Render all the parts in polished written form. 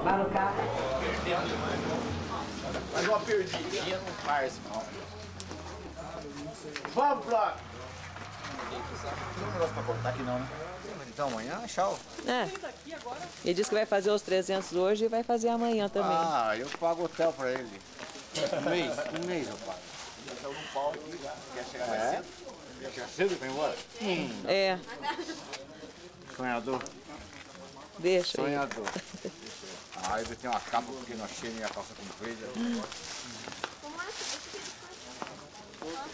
Lá no carro. Mas uma perdidinha não faz mal. Vamos, Flávio! Não tem um negócio pra cortar aqui não, né? Então amanhã, tchau. É. Ele disse que vai fazer os 300 hoje e vai fazer amanhã também. Ah, eu pago hotel pra ele. Um mês eu pago. Ele saiu num pau aqui já. Quer chegar mais cedo? Quer chegar cedo e vai embora? É. Sonhador. Deixa aí. Sonhador. Ah, ele tem uma capa porque não achei minha calça comprida.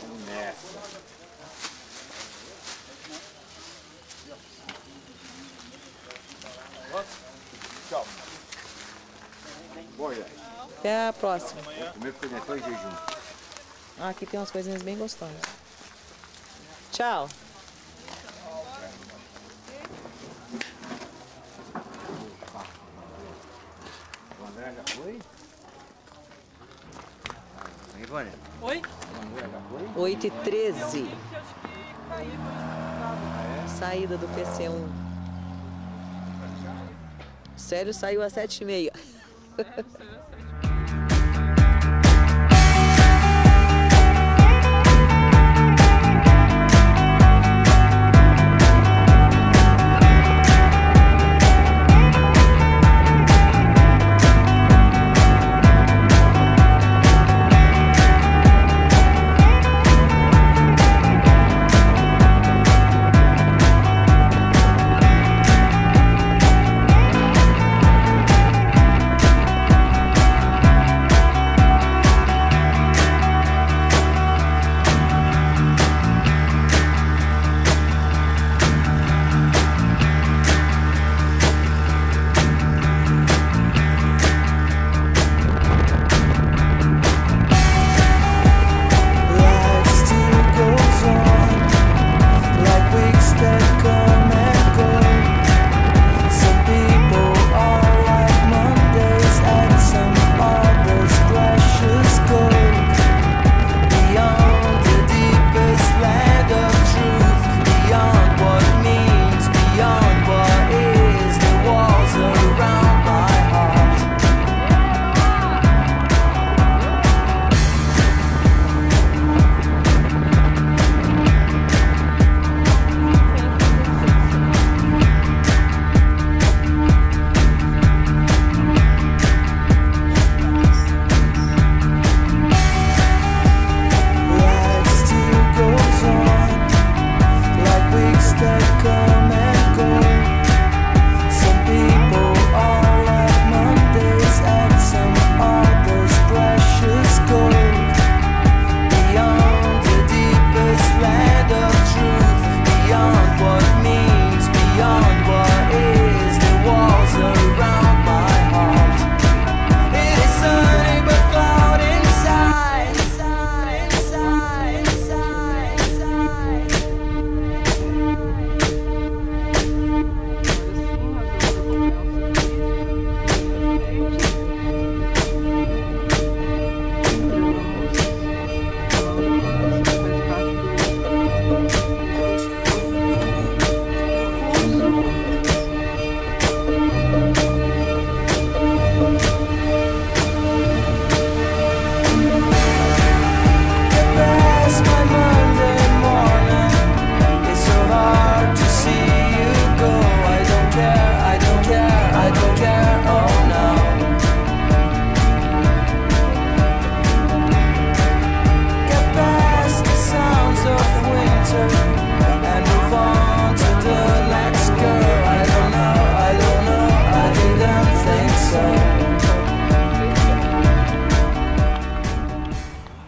Vamos nessa. Tchau. Boa, Até a próxima. primeiro penetrou em jejum. Ah, aqui tem umas coisinhas bem gostosas. Tchau. O André já foi? Aí, Vânia. Oi? O André já foi? 8h13. Saída do PC1. Sério, saiu às 7h30.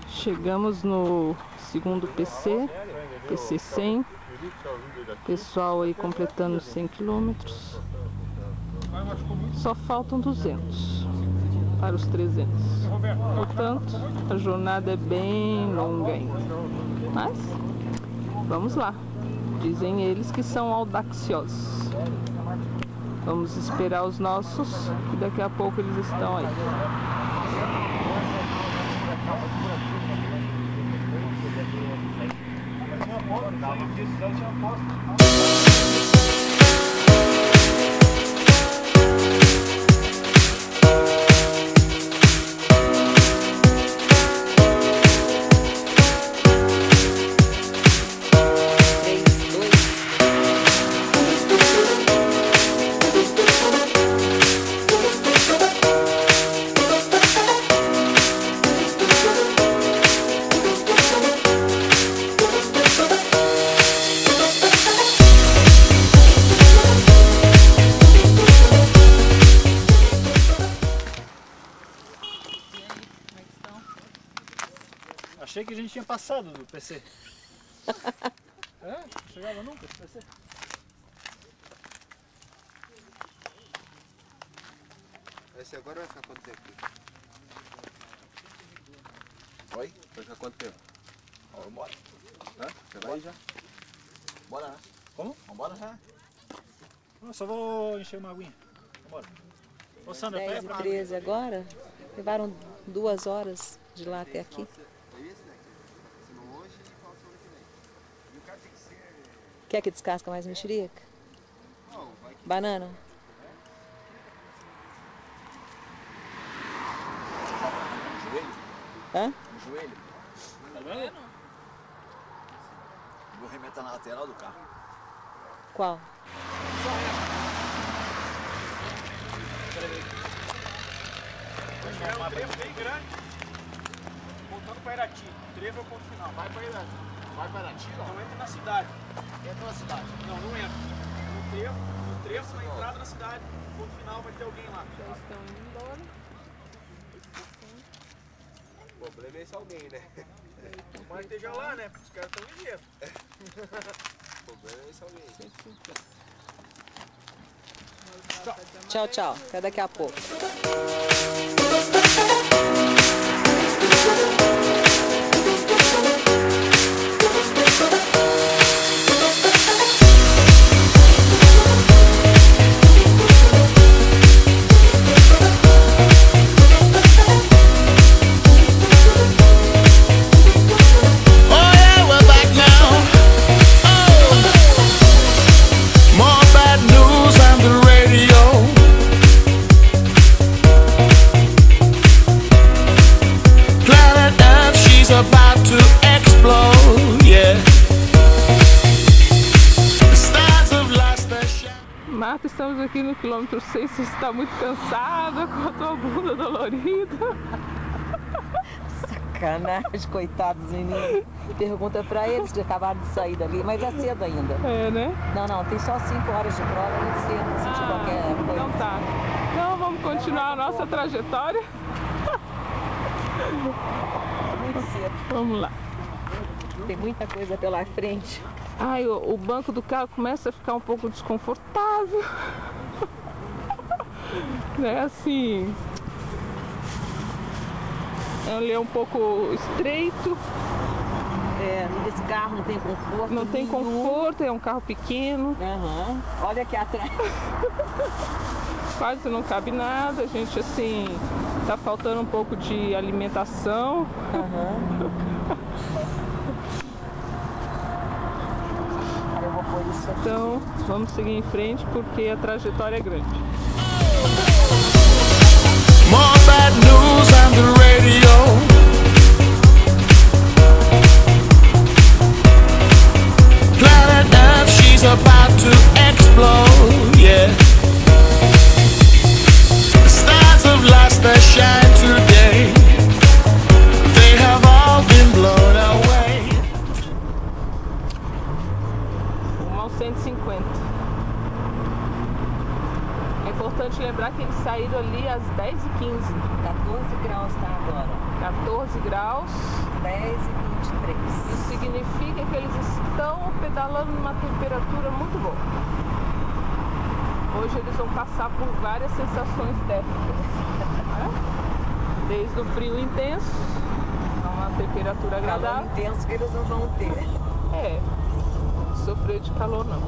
Chegamos no segundo PC, PC 100, pessoal aí completando 100 km, só faltam 200 para os 300, portanto a jornada é bem longa ainda, mas vamos lá, dizem eles que são audaciosos, vamos esperar os nossos, que daqui a pouco eles estão aí. achei que a gente tinha passado do PC. É? Não chegava nunca do PC. Esse agora vai ficar quanto tempo? Oi? Vai ficar quanto tempo? Vambora. Hã? Você vai já? Bora, né? Como? Vambora já? Eu só vou encher uma aguinha. Vambora. Ô Sandra, 10h13 agora. Levaram 2 horas de lá até aqui. Quer que descasca mais mexerica? Banana? No joelho? Hã? No joelho? Tá vendo? Vou arrebentar na lateral do carro. Qual? É um trevo bem grande. Voltando para Irati. O trevo é o ponto final. Vai pra Irati. Vai pra Irati, ó. Não entra na cidade. Entra na cidade. Não, não entra. No trevo, na entrada na cidade. No ponto final vai ter alguém lá. Já estão indo embora. O problema é esse alguém, né? Mas esteja lá, né? Porque os caras estão ligeiros. O problema é esse alguém. Tchau, tchau. Até daqui a pouco. Marta, estamos aqui no quilômetro 6, você está muito cansada, com a tua bunda dolorida. Sacanagem, coitados meninos. Pergunta pra eles que acabaram de sair dali, mas é cedo ainda. É, né? Não, tem só 5 horas de prova, é muito cedo, se sentir qualquer coisa. Então tá. Então vamos continuar a nossa trajetória. Muito cedo. Vamos lá. Tem muita coisa pela frente. Ai, o banco do carro começa a ficar um pouco desconfortável. Né, assim... Ele é um pouco estreito. É, esse carro não tem conforto. Não tem conforto, é um carro pequeno. Uhum. Olha aqui atrás. Quase não cabe nada, a gente assim... Tá faltando um pouco de alimentação. Uhum. Então, vamos seguir em frente porque a trajetória é grande. More bad news on the radio. Planet Earth, she's about to explode, yeah. The stars have lost their shine today. They have all been blown away. 150. É importante lembrar que eles saíram ali às 10h15. 14 graus tá agora. 14 graus. 10h23. Isso significa que eles estão pedalando numa temperatura muito boa. Hoje eles vão passar por várias sensações térmicas. Né? Desde o frio intenso, a uma temperatura agradável. Calor intenso que eles não vão ter. É. Sofrer de calor não.